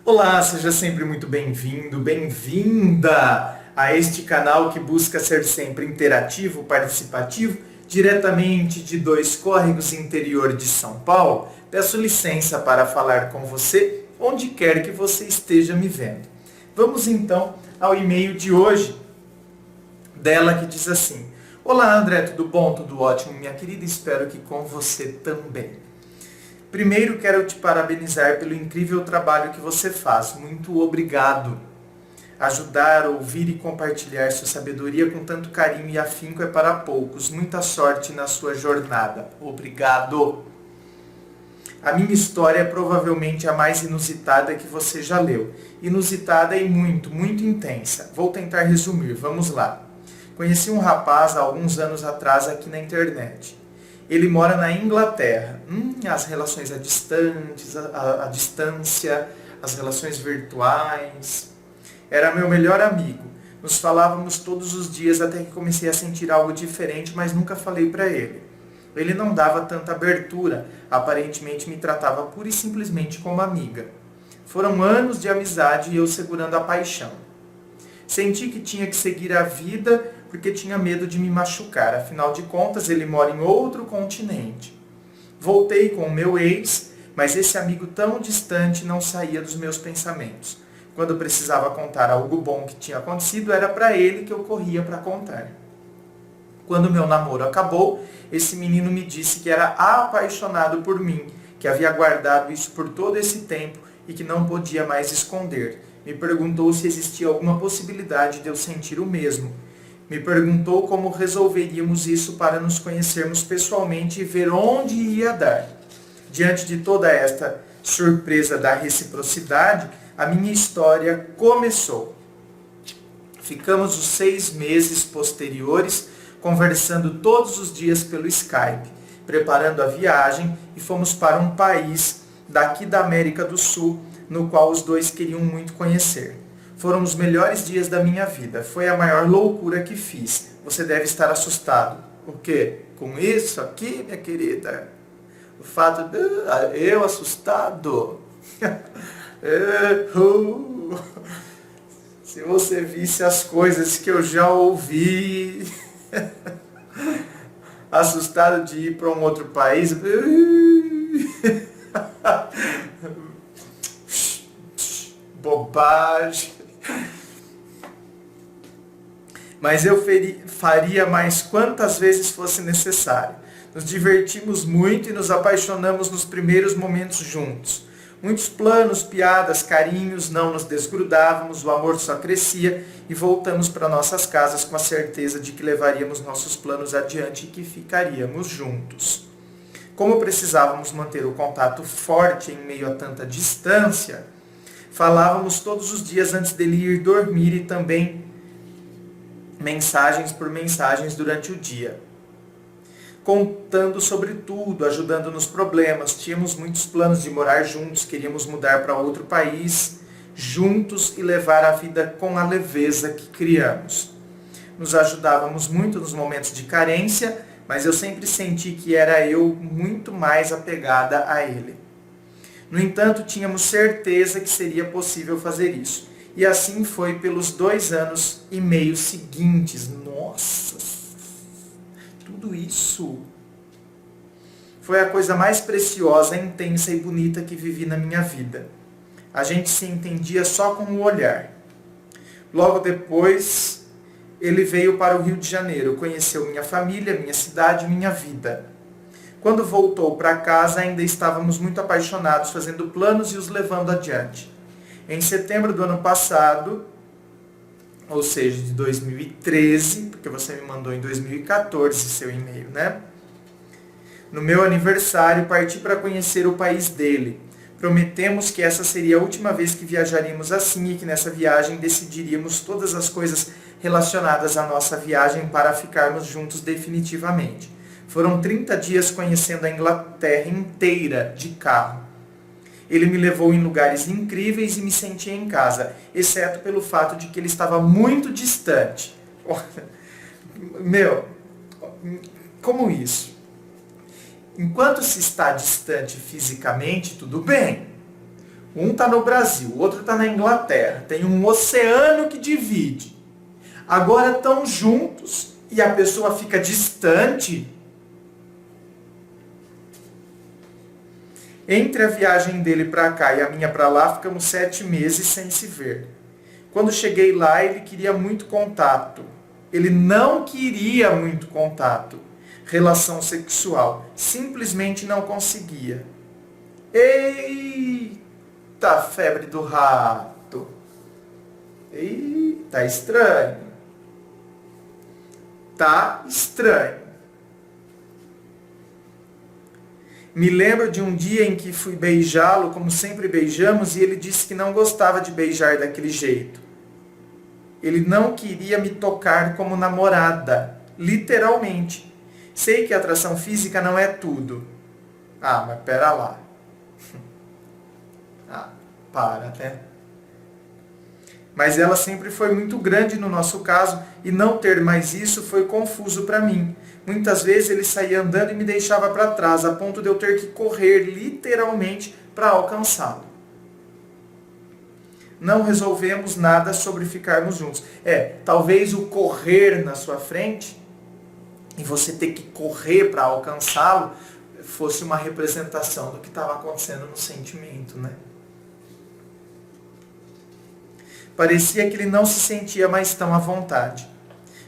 Olá, seja sempre muito bem-vindo, bem-vinda a este canal que busca ser sempre interativo, participativo, diretamente de Dois Córregos, interior de São Paulo. Peço licença para falar com você, onde quer que você esteja me vendo. Vamos então ao e-mail de hoje, dela que diz assim: Olá André, tudo bom? Tudo ótimo, minha querida, espero que com você também. Primeiro quero te parabenizar pelo incrível trabalho que você faz. Muito obrigado. Ajudar, ouvir e compartilhar sua sabedoria com tanto carinho e afinco é para poucos. Muita sorte na sua jornada. Obrigado. A minha história é provavelmente a mais inusitada que você já leu. Inusitada e muito, muito intensa. Vou tentar resumir. Vamos lá. Conheci um rapaz há alguns anos atrás aqui na internet. Ele mora na Inglaterra. As relações à distância, as relações virtuais. Era meu melhor amigo. Nos falávamos todos os dias até que comecei a sentir algo diferente, mas nunca falei para ele. Ele não dava tanta abertura, aparentemente me tratava pura e simplesmente como amiga. Foram anos de amizade e eu segurando a paixão. Senti que tinha que seguir a vida porque tinha medo de me machucar. Afinal de contas, ele mora em outro continente. Voltei com o meu ex, mas esse amigo tão distante não saía dos meus pensamentos. Quando precisava contar algo bom que tinha acontecido, era para ele que eu corria para contar. Quando meu namoro acabou, esse menino me disse que era apaixonado por mim, que havia guardado isso por todo esse tempo e que não podia mais esconder. Me perguntou se existia alguma possibilidade de eu sentir o mesmo. Me perguntou como resolveríamos isso para nos conhecermos pessoalmente e ver onde ia dar. Diante de toda esta surpresa da reciprocidade, a minha história começou. Ficamos os 6 meses posteriores conversando todos os dias pelo Skype, preparando a viagem, e fomos para um país daqui da América do Sul, no qual os dois queriam muito conhecer. Foram os melhores dias da minha vida. Foi a maior loucura que fiz. Você deve estar assustado. O quê? Com isso aqui, minha querida? O fato de eu assustado? Se você visse as coisas que eu já ouvi. Assustado de ir para um outro país. Bobagem. Mas eu faria mais quantas vezes fosse necessário. Nos divertimos muito e nos apaixonamos nos primeiros momentos juntos. Muitos planos, piadas, carinhos, não nos desgrudávamos, o amor só crescia e voltamos para nossas casas com a certeza de que levaríamos nossos planos adiante e que ficaríamos juntos. Como precisávamos manter o contato forte em meio a tanta distância, falávamos todos os dias antes dele ir dormir e também mensagens por mensagens durante o dia. Contando sobre tudo, ajudando nos problemas. Tínhamos muitos planos de morar juntos, queríamos mudar para outro país juntos e levar a vida com a leveza que criamos. Nos ajudávamos muito nos momentos de carência, mas eu sempre senti que era eu muito mais apegada a ele. No entanto, tínhamos certeza que seria possível fazer isso. E assim foi pelos 2 anos e meio seguintes. Nossa! Tudo isso foi a coisa mais preciosa, intensa e bonita que vivi na minha vida. A gente se entendia só com o olhar. Logo depois, ele veio para o Rio de Janeiro, conheceu minha família, minha cidade, minha vida. Quando voltou para casa, ainda estávamos muito apaixonados, fazendo planos e os levando adiante. Em setembro do ano passado, ou seja, de 2013, porque você me mandou em 2014 seu e-mail, né? No meu aniversário, parti para conhecer o país dele. Prometemos que essa seria a última vez que viajaríamos assim e que nessa viagem decidiríamos todas as coisas relacionadas à nossa viagem para ficarmos juntos definitivamente. Foram 30 dias conhecendo a Inglaterra inteira de carro. Ele me levou em lugares incríveis e me sentia em casa, exceto pelo fato de que ele estava muito distante. Meu, como isso? Enquanto se está distante fisicamente, tudo bem. Um está no Brasil, o outro está na Inglaterra. Tem um oceano que divide. Agora estão juntos e a pessoa fica distante. Entre a viagem dele para cá e a minha para lá, ficamos 7 meses sem se ver. Quando cheguei lá, ele queria muito contato. Ele não queria muito contato. Relação sexual. Simplesmente não conseguia. Eita, febre do rato. Eita, estranho. Tá estranho. Me lembro de um dia em que fui beijá-lo, como sempre beijamos, e ele disse que não gostava de beijar daquele jeito. Ele não queria me tocar como namorada, literalmente. Sei que a atração física não é tudo. Ah, mas pera lá. Ah, para, né? Mas ela sempre foi muito grande no nosso caso, e não ter mais isso foi confuso para mim. Muitas vezes ele saía andando e me deixava para trás, a ponto de eu ter que correr literalmente para alcançá-lo. Não resolvemos nada sobre ficarmos juntos. Talvez o correr na sua frente, e você ter que correr para alcançá-lo, fosse uma representação do que estava acontecendo no sentimento, né? Parecia que ele não se sentia mais tão à vontade.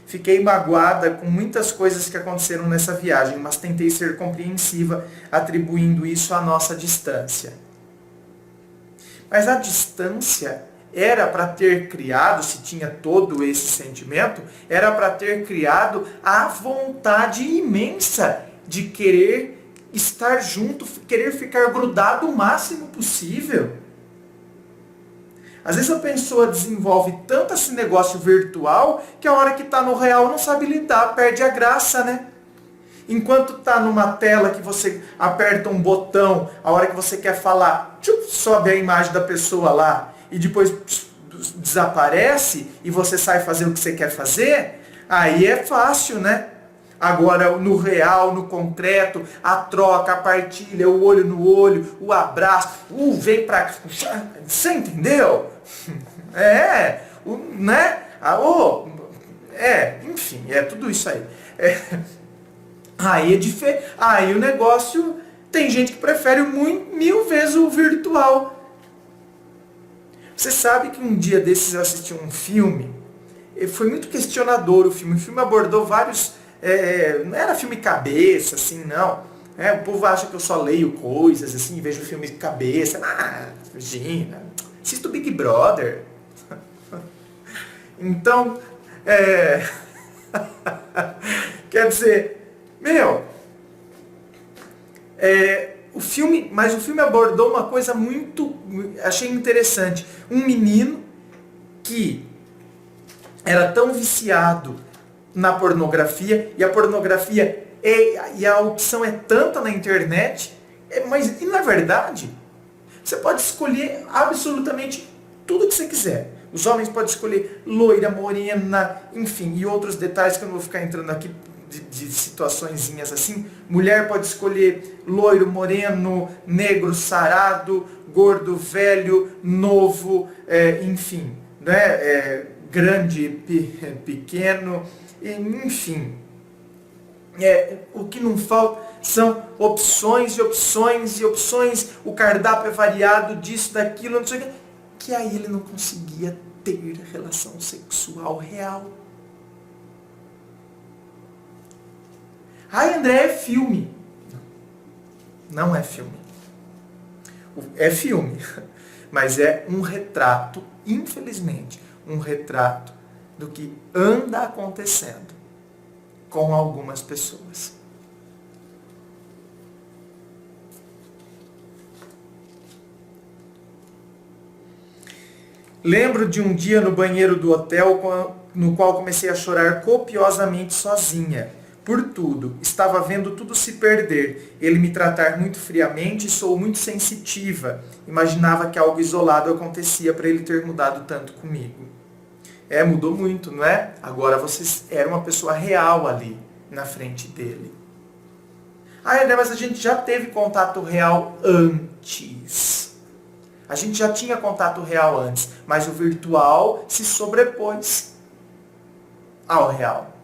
Fiquei magoada com muitas coisas que aconteceram nessa viagem, mas tentei ser compreensiva, atribuindo isso à nossa distância. Mas a distância era para ter criado, se tinha todo esse sentimento, era para ter criado a vontade imensa de querer estar junto, querer ficar grudado o máximo possível. Às vezes a pessoa desenvolve tanto esse negócio virtual que a hora que está no real não sabe lidar, perde a graça, né? Enquanto está numa tela que você aperta um botão, a hora que você quer falar, sobe a imagem da pessoa lá e depois desaparece e você sai fazer o que você quer fazer, aí é fácil, né? Agora, no real, no concreto, a troca, a partilha, o olho no olho, o abraço, vem pra cá. Você entendeu? Né? Enfim, é tudo isso aí. Aí é diferente. Aí o negócio, tem gente que prefere mil vezes o virtual. Você sabe que um dia desses eu assisti um filme, e foi muito questionador o filme. O filme abordou vários... não era filme cabeça, assim, não. O povo acha que eu só leio coisas, assim, vejo filme de cabeça. Imagina, assisto Big Brother. Então, quer dizer, o filme abordou uma coisa muito, achei interessante. Um menino que era tão viciado na pornografia, e a pornografia e a opção é tanta na internet, mas e na verdade, você pode escolher absolutamente tudo que você quiser. Os homens podem escolher loira, morena, enfim, e outros detalhes que eu não vou ficar entrando aqui de situaçõezinhas assim. Mulher pode escolher loiro, moreno, negro, sarado, gordo, velho, novo, enfim, né? Grande, pequeno, enfim. O que não falta são opções e opções e opções. O cardápio é variado disso, daquilo, não sei o que aí ele não conseguia ter relação sexual real. Ai, André, é filme. Não é filme. É filme, mas é um retrato, infelizmente, um retrato do que anda acontecendo com algumas pessoas. Lembro de um dia no banheiro do hotel no qual comecei a chorar copiosamente sozinha. Por tudo. Estava vendo tudo se perder. Ele me tratar muito friamente e sou muito sensitiva. Imaginava que algo isolado acontecia para ele ter mudado tanto comigo. Mudou muito, não é? Agora você era uma pessoa real ali, na frente dele. André, mas a gente já teve contato real antes. A gente já tinha contato real antes, mas o virtual se sobrepôs ao real.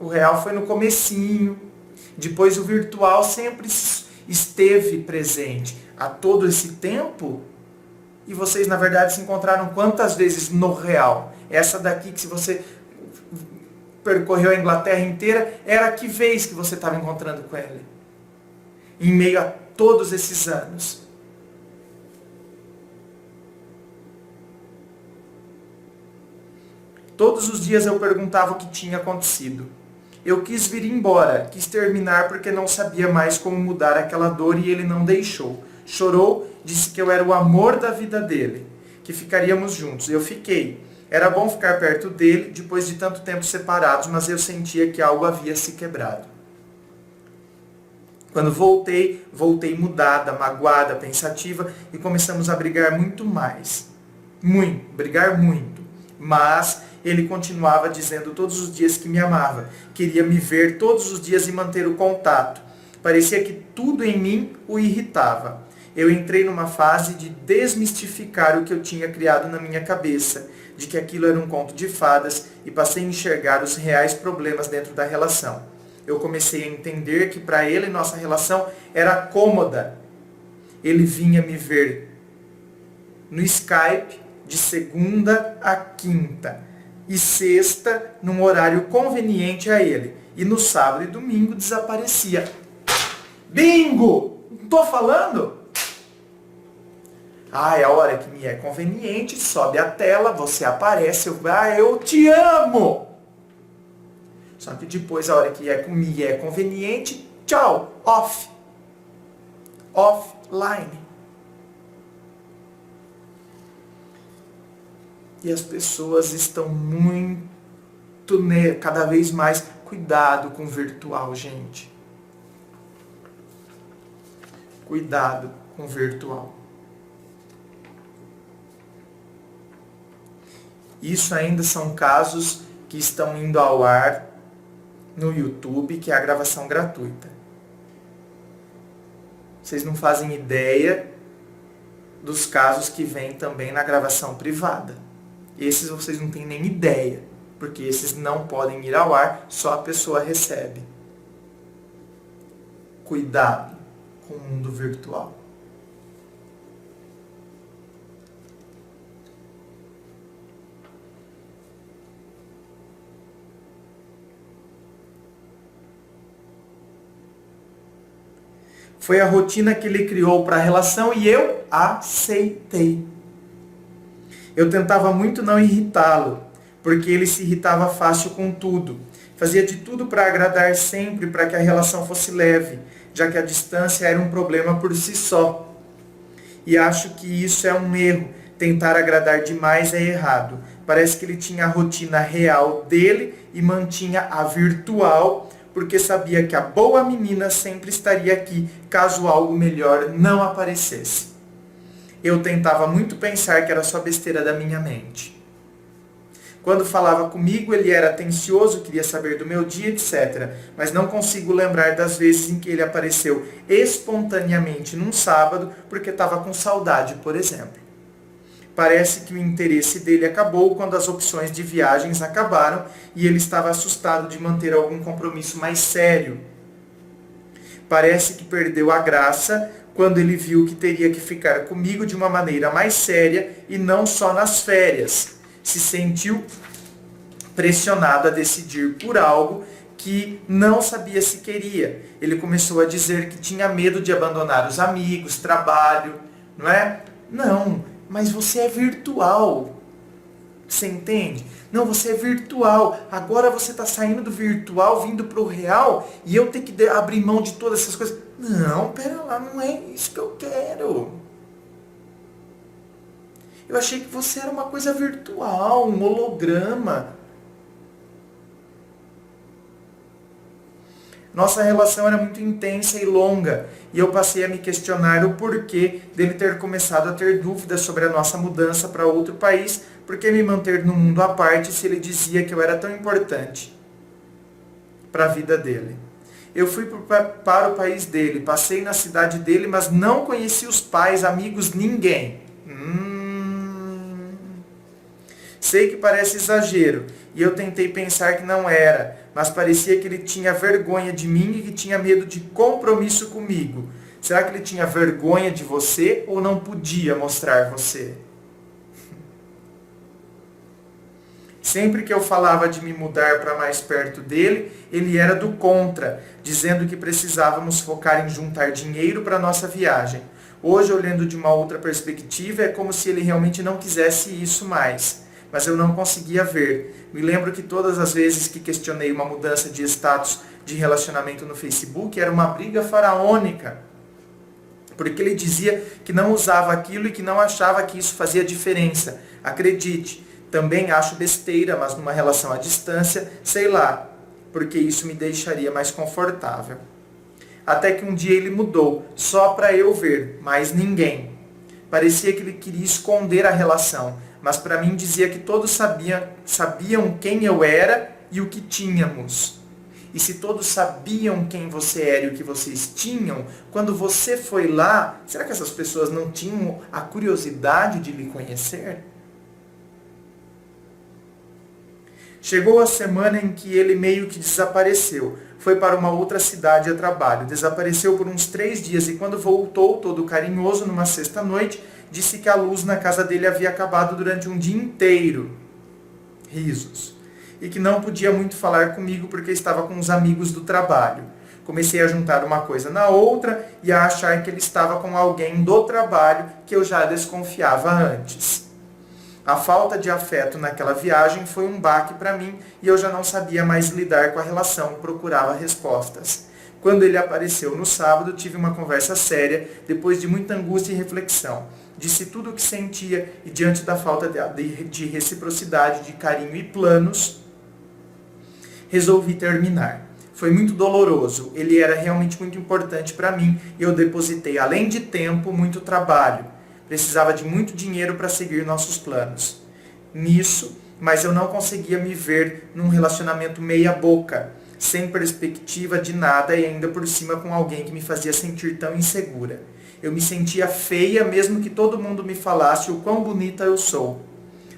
O real foi no comecinho, depois o virtual sempre esteve presente. A todo esse tempo, e vocês na verdade se encontraram quantas vezes no real? Essa daqui que se você percorreu a Inglaterra inteira, era que vez que você estava encontrando com ele? Em meio a todos esses anos. Todos os dias eu perguntava o que tinha acontecido. Eu quis vir embora, quis terminar porque não sabia mais como mudar aquela dor e ele não deixou. Chorou, disse que eu era o amor da vida dele, que ficaríamos juntos. Eu fiquei. Era bom ficar perto dele, depois de tanto tempo separados, mas eu sentia que algo havia se quebrado. Quando voltei mudada, magoada, pensativa, e começamos a brigar muito mais. Brigar muito. Mas ele continuava dizendo todos os dias que me amava, queria me ver todos os dias e manter o contato. Parecia que tudo em mim o irritava. Eu entrei numa fase de desmistificar o que eu tinha criado na minha cabeça, de que aquilo era um conto de fadas, e passei a enxergar os reais problemas dentro da relação. Eu comecei a entender que para ele nossa relação era cômoda. Ele vinha me ver no Skype de segunda a quinta e sexta num horário conveniente a ele. E no sábado e domingo desaparecia. Bingo! Não tô falando? Ah, é a hora que me é conveniente, sobe a tela, você aparece, eu te amo! Só que depois, a hora que me é conveniente, tchau, off. Offline. E as pessoas estão cada vez mais, cuidado com o virtual, gente. Cuidado com o virtual. Isso ainda são casos que estão indo ao ar no YouTube, que é a gravação gratuita. Vocês não fazem ideia dos casos que vêm também na gravação privada. Esses vocês não têm nem ideia, porque esses não podem ir ao ar, só a pessoa recebe. Cuidado com o mundo virtual. Foi a rotina que ele criou para a relação e eu aceitei. Eu tentava muito não irritá-lo, porque ele se irritava fácil com tudo. Fazia de tudo para agradar sempre, para que a relação fosse leve, já que a distância era um problema por si só. E acho que isso é um erro. Tentar agradar demais é errado. Parece que ele tinha a rotina real dele e mantinha a virtual, porque sabia que a boa menina sempre estaria aqui, caso algo melhor não aparecesse. Eu tentava muito pensar que era só besteira da minha mente. Quando falava comigo, ele era atencioso, queria saber do meu dia, etc. Mas não consigo lembrar das vezes em que ele apareceu espontaneamente num sábado, porque estava com saudade, por exemplo. Parece que o interesse dele acabou quando as opções de viagens acabaram e ele estava assustado de manter algum compromisso mais sério. Parece que perdeu a graça quando ele viu que teria que ficar comigo de uma maneira mais séria e não só nas férias. Se sentiu pressionado a decidir por algo que não sabia se queria. Ele começou a dizer que tinha medo de abandonar os amigos, trabalho, não é? Não. Mas você é virtual. Você entende? Não, você é virtual. Agora você está saindo do virtual, vindo para o real, e eu tenho que abrir mão de todas essas coisas. Não, pera lá, não é isso que eu quero. Eu achei que você era uma coisa virtual, um holograma. Nossa relação era muito intensa e longa, e eu passei a me questionar o porquê dele ter começado a ter dúvidas sobre a nossa mudança para outro país, por que me manter no mundo à parte se ele dizia que eu era tão importante para a vida dele. Eu fui para o país dele, passei na cidade dele, mas não conheci os pais, amigos, ninguém. Sei que parece exagero, e eu tentei pensar que não era, mas parecia que ele tinha vergonha de mim e que tinha medo de compromisso comigo. Será que ele tinha vergonha de você ou não podia mostrar você? Sempre que eu falava de me mudar para mais perto dele, ele era do contra, dizendo que precisávamos focar em juntar dinheiro para nossa viagem. Hoje, olhando de uma outra perspectiva, é como se ele realmente não quisesse isso mais. Mas eu não conseguia ver. Me lembro que todas as vezes que questionei uma mudança de status de relacionamento no Facebook, era uma briga faraônica. Porque ele dizia que não usava aquilo e que não achava que isso fazia diferença. Acredite, também acho besteira, mas numa relação à distância, sei lá, porque isso me deixaria mais confortável. Até que um dia ele mudou, só para eu ver, mais ninguém. Parecia que ele queria esconder a relação, mas para mim dizia que todos sabiam quem eu era e o que tínhamos. E se todos sabiam quem você era e o que vocês tinham, quando você foi lá, será que essas pessoas não tinham a curiosidade de lhe conhecer? Chegou a semana em que ele meio que desapareceu. Foi para uma outra cidade a trabalho. Desapareceu por uns 3 dias e quando voltou, todo carinhoso, numa sexta-noite, disse que a luz na casa dele havia acabado durante um dia inteiro. Risos. E que não podia muito falar comigo porque estava com os amigos do trabalho. Comecei a juntar uma coisa na outra e a achar que ele estava com alguém do trabalho que eu já desconfiava antes. A falta de afeto naquela viagem foi um baque para mim e eu já não sabia mais lidar com a relação, procurava respostas. Quando ele apareceu no sábado, tive uma conversa séria, depois de muita angústia e reflexão. Disse tudo o que sentia e diante da falta de reciprocidade, de carinho e planos, resolvi terminar. Foi muito doloroso, ele era realmente muito importante para mim e eu depositei, além de tempo, muito trabalho. Precisava de muito dinheiro para seguir nossos planos. Nisso, mas eu não conseguia me ver num relacionamento meia boca, sem perspectiva de nada e ainda por cima com alguém que me fazia sentir tão insegura. Eu me sentia feia mesmo que todo mundo me falasse o quão bonita eu sou.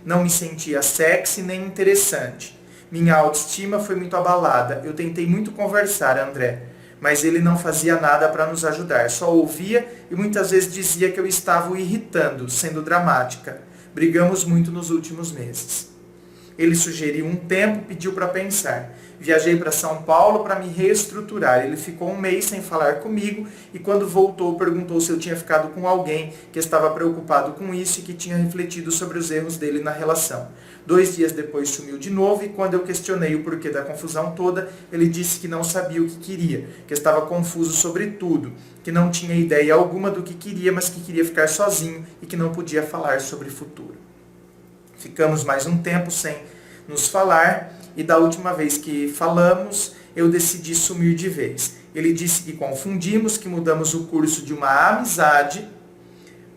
Não me sentia sexy nem interessante. Minha autoestima foi muito abalada. Eu tentei muito conversar, André, mas ele não fazia nada para nos ajudar. Só ouvia e muitas vezes dizia que eu estava o irritando, sendo dramática. Brigamos muito nos últimos meses. Ele sugeriu um tempo, pediu para pensar. Viajei para São Paulo para me reestruturar. Ele ficou 1 mês sem falar comigo e quando voltou perguntou se eu tinha ficado com alguém que estava preocupado com isso e que tinha refletido sobre os erros dele na relação. 2 dias depois sumiu de novo e quando eu questionei o porquê da confusão toda, ele disse que não sabia o que queria, que estava confuso sobre tudo, que não tinha ideia alguma do que queria, mas que queria ficar sozinho e que não podia falar sobre o futuro. Ficamos mais um tempo sem nos falar e da última vez que falamos, eu decidi sumir de vez. Ele disse que confundimos, que mudamos o curso de uma amizade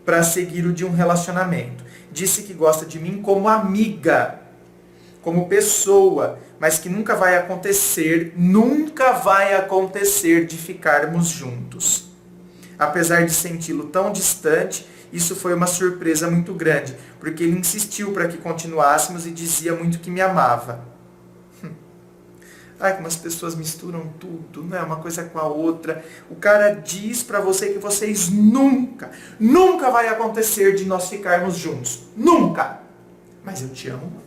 para seguir o de um relacionamento. Disse que gosta de mim como amiga, como pessoa, mas que nunca vai acontecer de ficarmos juntos. Apesar de senti-lo tão distante, isso foi uma surpresa muito grande, porque ele insistiu para que continuássemos e dizia muito que me amava. Ai, como as pessoas misturam tudo, né? Uma coisa com a outra. O cara diz para você que vocês nunca vai acontecer de nós ficarmos juntos. Nunca! Mas eu te amo muito.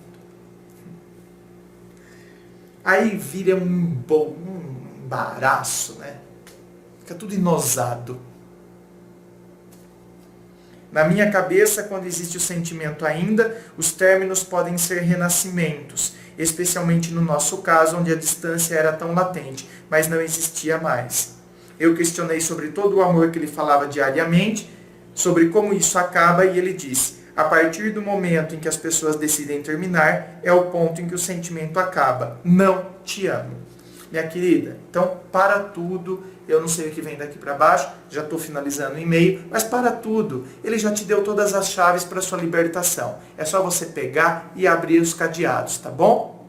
Aí vira um embaraço, né? Fica tudo enosado. Na minha cabeça, quando existe o sentimento ainda, os términos podem ser renascimentos, especialmente no nosso caso, onde a distância era tão latente, mas não existia mais. Eu questionei sobre todo o amor que ele falava diariamente, sobre como isso acaba, e ele disse, a partir do momento em que as pessoas decidem terminar, é o ponto em que o sentimento acaba. Não te amo. Minha querida, então para tudo, eu não sei o que vem daqui para baixo, já estou finalizando o e-mail, mas para tudo, ele já te deu todas as chaves para sua libertação. É só você pegar e abrir os cadeados, tá bom?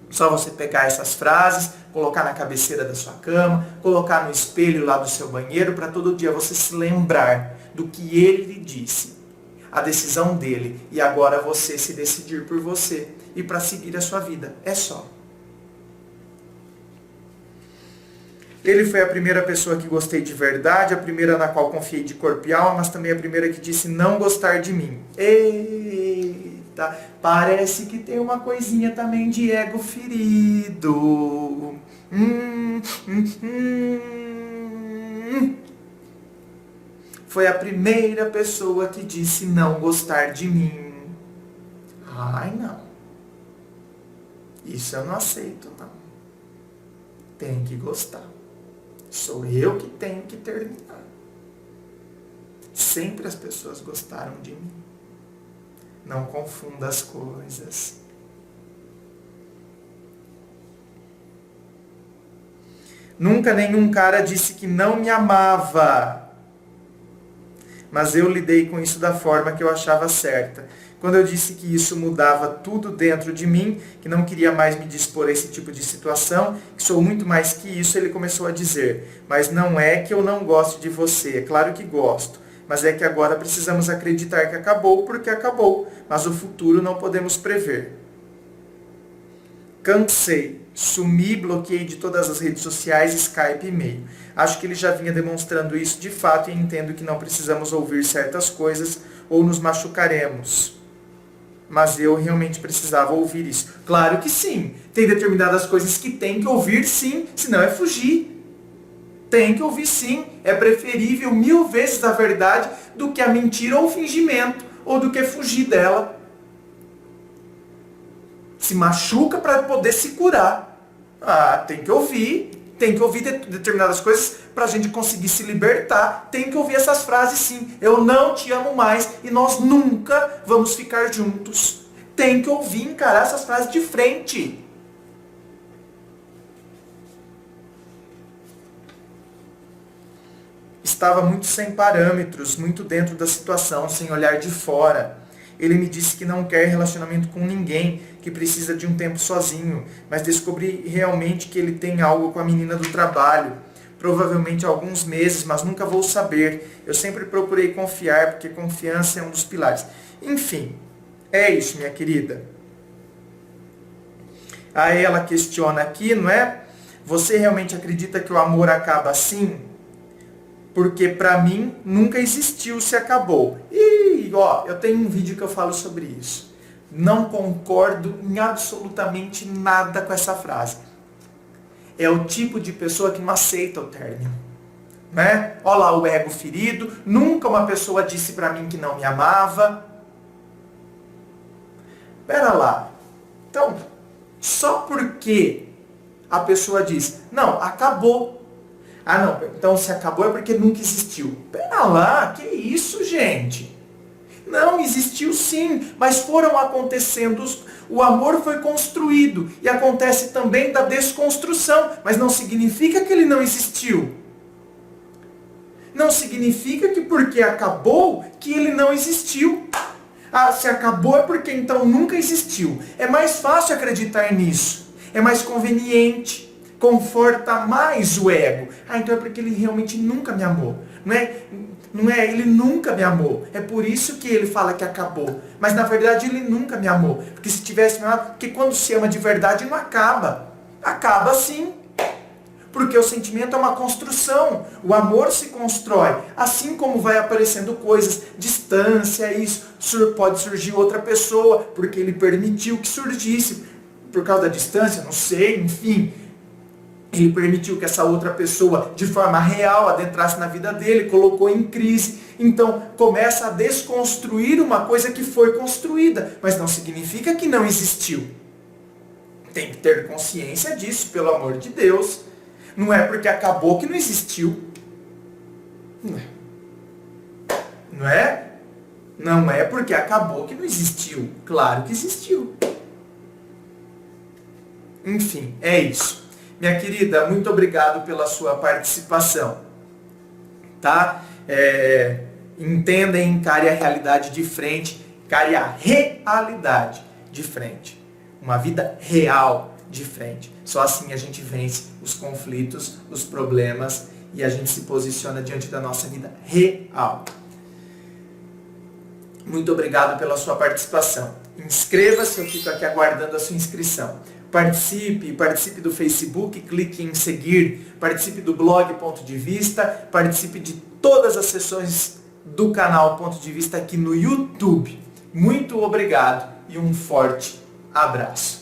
Só você pegar essas frases, colocar na cabeceira da sua cama, colocar no espelho lá do seu banheiro, para todo dia você se lembrar do que ele lhe disse, a decisão dele, e agora você se decidir por você e para seguir a sua vida. É só. Ele foi a primeira pessoa que gostei de verdade, a primeira na qual confiei de corpo e alma, mas também a primeira que disse não gostar de mim. Eita, parece que tem uma coisinha também de ego ferido. Foi a primeira pessoa que disse não gostar de mim. Ai, não. Isso eu não aceito, não. Tem que gostar. Sou eu que tenho que terminar. Sempre as pessoas gostaram de mim. Não confunda as coisas. Nunca nenhum cara disse que não me amava. Mas eu lidei com isso da forma que eu achava certa. Quando eu disse que isso mudava tudo dentro de mim, que não queria mais me dispor a esse tipo de situação, que sou muito mais que isso, ele começou a dizer: mas não é que eu não goste de você, é claro que gosto, mas é que agora precisamos acreditar que acabou porque acabou, mas o futuro não podemos prever. Cansei, sumi, bloqueei de todas as redes sociais, Skype e e-mail. Acho que ele já vinha demonstrando isso de fato e entendo que não precisamos ouvir certas coisas ou nos machucaremos. Mas eu realmente precisava ouvir isso. Claro que sim. Tem determinadas coisas que tem que ouvir sim, senão é fugir. Tem que ouvir sim. É preferível 1000 vezes a verdade do que a mentira ou o fingimento, ou do que fugir dela. Se machuca para poder se curar. Tem que ouvir. Tem que ouvir determinadas coisas para a gente conseguir se libertar. Tem que ouvir essas frases sim. Eu não te amo mais e nós nunca vamos ficar juntos. Tem que ouvir e encarar essas frases de frente. Estava muito sem parâmetros, muito dentro da situação, sem olhar de fora. Ele me disse que não quer relacionamento com ninguém, que precisa de um tempo sozinho, mas descobri realmente que ele tem algo com a menina do trabalho. Provavelmente há alguns meses, mas nunca vou saber. Eu sempre procurei confiar, porque confiança é um dos pilares. Enfim, é isso, minha querida. Aí ela questiona aqui, não é? Você realmente acredita que o amor acaba assim? Porque pra mim nunca existiu se acabou. E eu tenho um vídeo que eu falo sobre isso. Não concordo em absolutamente nada com essa frase. É o tipo de pessoa que não aceita o término. Né? Olha lá o ego ferido. Nunca uma pessoa disse pra mim que não me amava. Pera lá. Então, só porque a pessoa diz, não, acabou. Não, então se acabou é porque nunca existiu. Pera lá, que isso, gente? Não, existiu sim, mas foram acontecendo, o amor foi construído e acontece também da desconstrução, mas não significa que ele não existiu. Não significa que porque acabou, que ele não existiu. Se acabou é porque então nunca existiu. É mais fácil acreditar nisso, é mais conveniente. Conforta mais o ego. Então é porque ele realmente nunca me amou. Não é, ele nunca me amou. É por isso que ele fala que acabou. Mas na verdade ele nunca me amou. Porque se tivesse me amado, porque quando se ama de verdade não acaba. Acaba sim. Porque o sentimento é uma construção. O amor se constrói. Assim como vai aparecendo coisas, distância, isso. Pode surgir outra pessoa, porque ele permitiu que surgisse. Por causa da distância, não sei, enfim. Ele permitiu que essa outra pessoa, de forma real, adentrasse na vida dele, colocou em crise. Então, começa a desconstruir uma coisa que foi construída, mas não significa que não existiu. Tem que ter consciência disso, pelo amor de Deus. Não é porque acabou que não existiu. Não é? Não é porque acabou que não existiu. Claro que existiu. Enfim, é isso. Minha querida, muito obrigado pela sua participação. Tá? Entenda e encare a realidade de frente. Encare a realidade de frente. Uma vida real. de frente. Só assim a gente vence os conflitos, os problemas e a gente se posiciona diante da nossa vida real. Muito obrigado pela sua participação. Inscreva-se, eu fico aqui aguardando a sua inscrição. Participe do Facebook, clique em seguir, participe do blog Ponto de Vista, participe de todas as sessões do canal Ponto de Vista aqui no YouTube. Muito obrigado e um forte abraço.